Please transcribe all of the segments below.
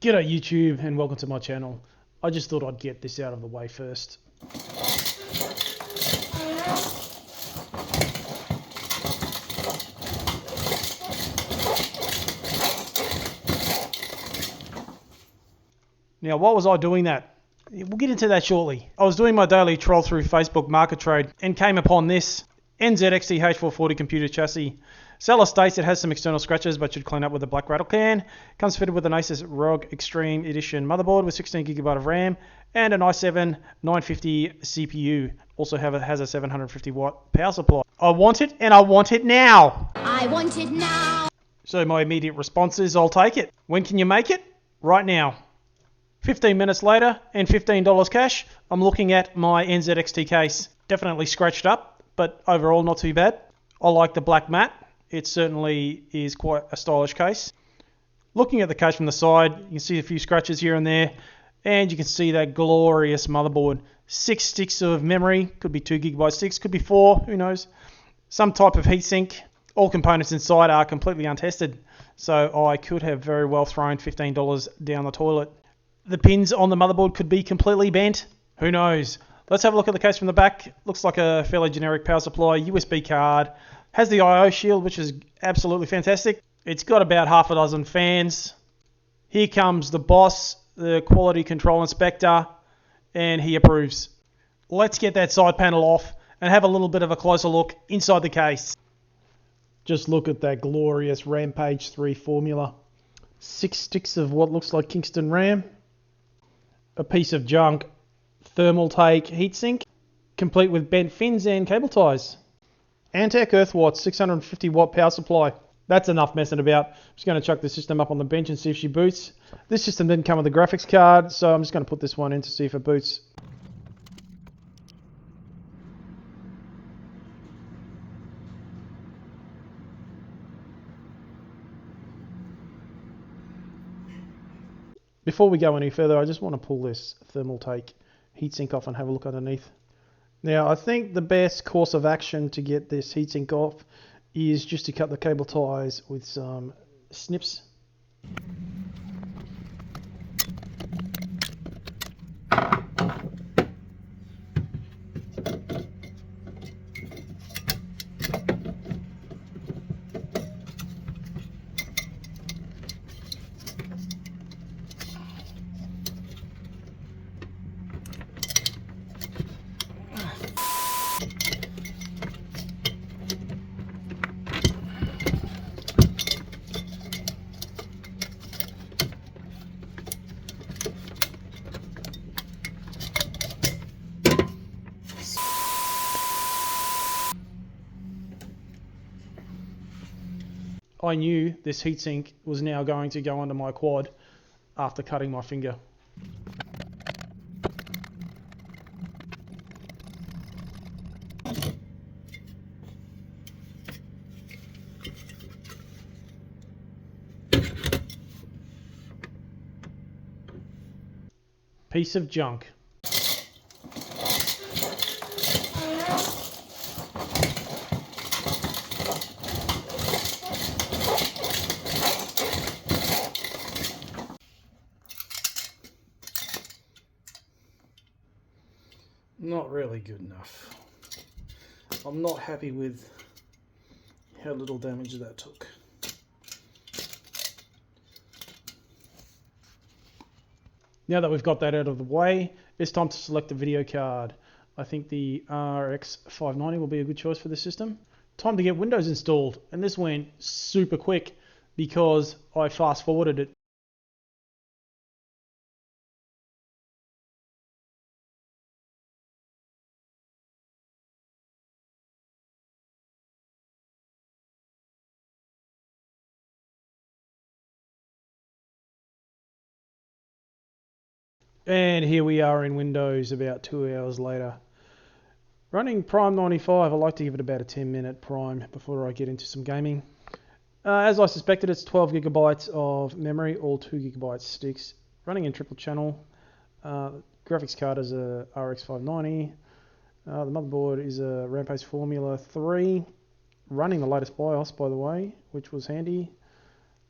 G'day YouTube and welcome to my channel. I just thought I'd get this out of the way first. Now, why was I doing that? We'll get into that shortly. I was doing my daily troll through Facebook market trade and came upon this NZXT H440 computer chassis. Seller states it has some external scratches but should clean up with a black rattle can. Comes fitted with an Asus ROG Extreme Edition motherboard with 16GB of RAM and an i7 950 CPU. Also has a 750 watt power supply. I want it and I want it now. I want it now. So my immediate response is I'll take it. When can you make it? Right now. 15 minutes later and $15 cash, I'm looking at my NZXT case. Definitely scratched up, but overall not too bad. I like the black matte. It certainly is quite a stylish case. Looking at the case from the side, you can see a few scratches here and there, and you can see that glorious motherboard. 6 sticks of memory, could be 2GB sticks, could be 4, who knows. Some type of heatsink. All components inside are completely untested, so I could have very well thrown $15 down the toilet. The pins on the motherboard could be completely bent, who knows. Let's have a look at the case from the back. Looks like a fairly generic power supply, USB card. Has the I/O shield, which is absolutely fantastic. It's got about half a dozen fans. Here comes the boss, the quality control inspector, and he approves. Let's get that side panel off and have a little bit of a closer look inside the case. Just look at that glorious Rampage 3 formula. 6 sticks of what looks like Kingston RAM. A piece of junk thermal take heatsink, complete with bent fins and cable ties. Antec Earthwatt 650 watt power supply. That's enough messing about. I'm just going to chuck the system up on the bench and see if she boots. This system didn't come with a graphics card, so I'm just going to put this one in to see if it boots. Before we go any further, I just want to pull this thermal take heatsink off and have a look underneath. Now, I think the best course of action to get this heatsink off is just to cut the cable ties with some snips. I knew this heatsink was now going to go under my quad after cutting my finger. Piece of junk. Not really good enough. I'm not happy with how little damage that took. Now that we've got that out of the way, it's time to select the video card. I think the RX 590 will be a good choice for this system. Time to get Windows installed, and this went super quick because I fast forwarded it. And here we are in Windows about 2 hours later. Running Prime 95, I like to give it about a 10-minute prime before I get into some gaming. As I suspected, it's 12GB of memory, all 2GB sticks. Running in triple channel. Graphics card is a RX 590. The motherboard is a Rampage Formula 3. Running the latest BIOS, by the way, which was handy.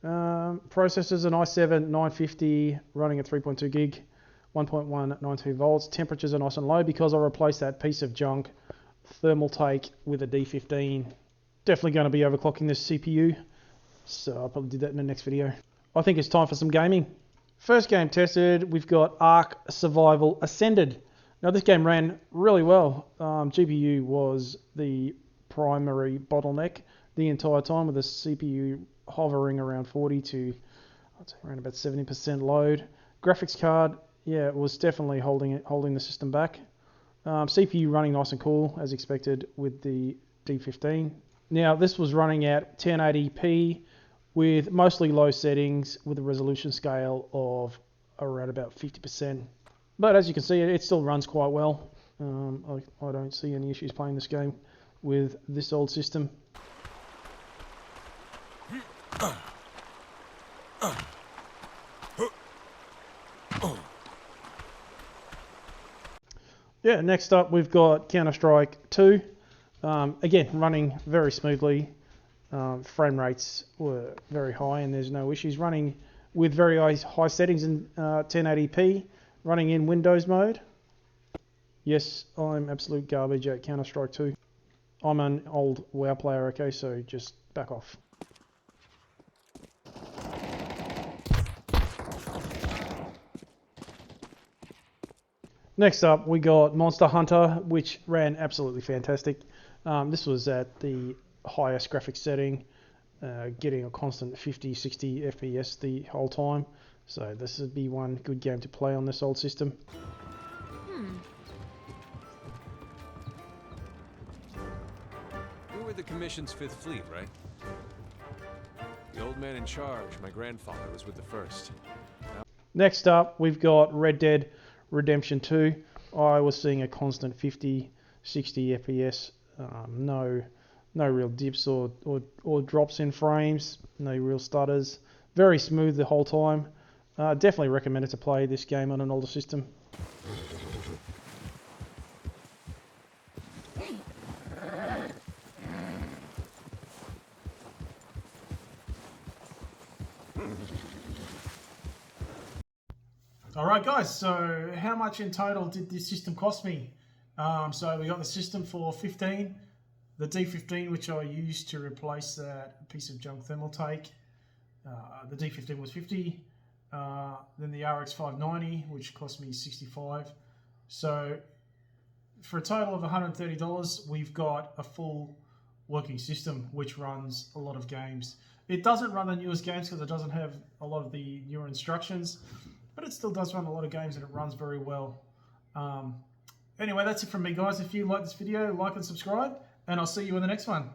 Processors an i7 950 running at 3.2 gig, 1.192 volts. Temperatures are nice and low because I replaced that piece of junk thermal take with a D15. Definitely going to be overclocking this CPU, so I'll probably do that in the next video. I think it's time for some gaming. First game tested, we've got Ark Survival Ascended. Now this game ran really well. GPU was the primary bottleneck the entire time, with the CPU hovering around 40 to I'd say around about 70% load. Graphics card, yeah, it was definitely holding the system back. CPU running nice and cool as expected with the D15. Now this was running at 1080p with mostly low settings with a resolution scale of around about 50%. But as you can see, it still runs quite well. I don't see any issues playing this game with this old system. Yeah, next up we've got Counter-Strike 2. Again, running very smoothly. Frame rates were very high and there's no issues. Running with very high settings in 1080p, running in Windows mode. Yes, I'm absolute garbage at Counter-Strike 2. I'm an old WoW player, okay, so just back off. Next up, we got Monster Hunter, which ran absolutely fantastic. This was at the highest graphics setting, getting a constant 50, 60 FPS the whole time. So this would be one good game to play on this old system. You were the Commission's 5th Fleet, right? The old man in charge, my grandfather, was with the 1st. Next up, we've got Red Dead Redemption 2. I was seeing a constant 50, 60 FPS. No real dips or drops in frames. No real stutters. Very smooth the whole time. Definitely recommended to play this game on an older system. Alright guys, so how much in total did this system cost me? So we got the system for 15, the D15 which I used to replace that piece of junk thermal take, the D15 was 50, then the RX 590 which cost me 65. So for a total of $130 we've got a full working system which runs a lot of games. It doesn't run the newest games because it doesn't have a lot of the newer instructions, but it still does run a lot of games and it runs very well. Anyway, that's it from me guys. If you like this video, like and subscribe, and I'll see you in the next one.